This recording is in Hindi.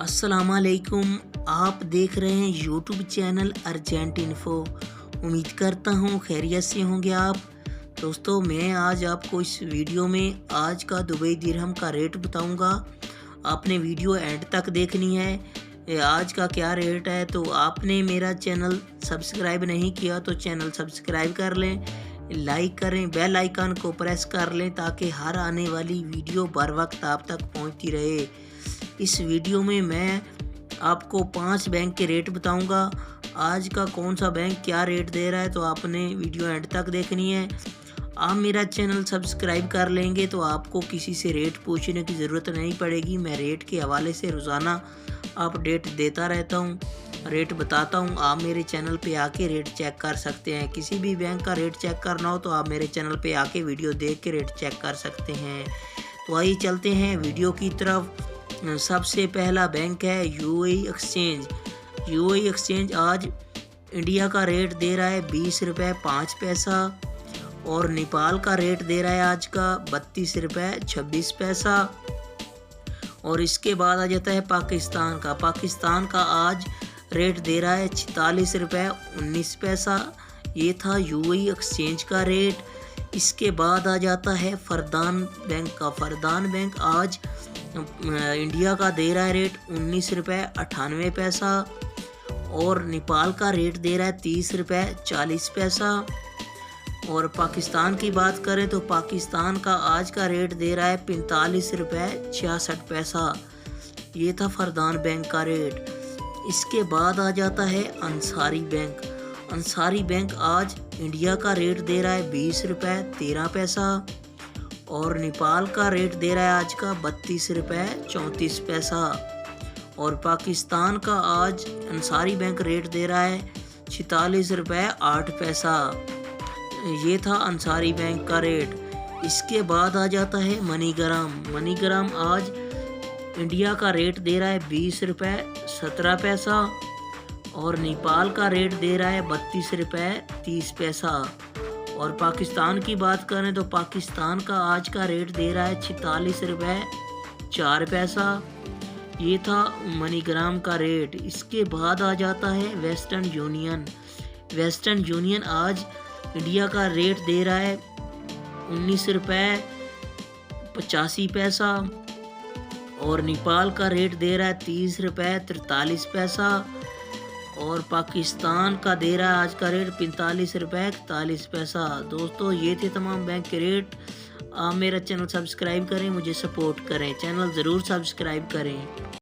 अस्सलामुअलैकुम। आप देख रहे हैं यूट्यूब चैनल अर्जेंट इन्फो। उम्मीद करता हूँ खैरियत से होंगे आप। दोस्तों, मैं आज आपको इस वीडियो में आज का दुबई दिरहम का रेट बताऊंगा। आपने वीडियो एंड तक देखनी है। आज का क्या रेट है, तो आपने मेरा चैनल सब्सक्राइब नहीं किया तो चैनल सब्सक्राइब कर लें, लाइक करें, बेल आइकन को प्रेस कर लें ताकि हर आने वाली वीडियो बर वक्त आप तक पहुंचती रहे। इस वीडियो में मैं आपको 5 बैंक के रेट बताऊंगा। आज का कौन सा बैंक क्या रेट दे रहा है, तो आपने वीडियो एंड तक देखनी है। आप मेरा चैनल सब्सक्राइब कर लेंगे तो आपको किसी से रेट पूछने की ज़रूरत नहीं पड़ेगी। मैं रेट के हवाले से रोज़ाना अपडेट देता रहता हूँ, रेट बताता हूँ। आप मेरे चैनल पे आके रेट चेक कर सकते हैं। किसी भी बैंक का रेट चेक करना हो तो आप मेरे चैनल पे आके वीडियो देख के रेट चेक कर सकते हैं। तो आइए चलते हैं वीडियो की तरफ। सबसे पहला बैंक है यूएई एक्सचेंज। यूएई एक्सचेंज आज इंडिया का रेट दे रहा है 20 रुपये 5 पैसा और नेपाल का रेट दे रहा है आज का 32 रुपये 26 पैसा। और इसके बाद आ जाता है पाकिस्तान का। पाकिस्तान का आज रेट दे रहा है 46 रुपये 19 पैसा। ये था यूएई एक्सचेंज का रेट। इसके बाद आ जाता है फरदान बैंक का। फरदान बैंक आज इंडिया का दे रहा है रेट 19 रुपये 98 पैसा और नेपाल का रेट दे रहा है 30 रुपये 40 पैसा। और पाकिस्तान की बात करें तो पाकिस्तान का आज का रेट दे रहा है 45 रुपये 66 पैसा। ये था फरदान बैंक का रेट। इसके बाद आ जाता है अंसारी बैंक। अंसारी बैंक आज इंडिया का रेट दे रहा है 20 रुपये 13 पैसा और नेपाल का रेट दे रहा है आज का 32 रुपये 34 पैसा। और पाकिस्तान का आज अंसारी बैंक रेट दे रहा है 46 रुपये 8 पैसा। ये था अंसारी बैंक का रेट। इसके बाद आ जाता है मनीग्राम। मनीग्राम आज इंडिया का रेट दे रहा है 20 रुपये 17 पैसा और नेपाल का रेट दे रहा है 32 रुपये 30 पैसा। और पाकिस्तान की बात करें तो पाकिस्तान का आज का रेट दे रहा है 46 रुपये 4 पैसा। ये था मनीग्राम का रेट। इसके बाद आ जाता है वेस्टर्न यूनियन। वेस्टर्न यूनियन आज इंडिया का रेट दे रहा है 19 रुपये 85 पैसा और नेपाल का रेट दे रहा है 30 रुपये 43 पैसा और पाकिस्तान का दे रहा है आज का रेट 45 रुपये 41 पैसा। दोस्तों, ये थे तमाम बैंक के रेट। आप मेरा चैनल सब्सक्राइब करें, मुझे सपोर्ट करें, चैनल ज़रूर सब्सक्राइब करें।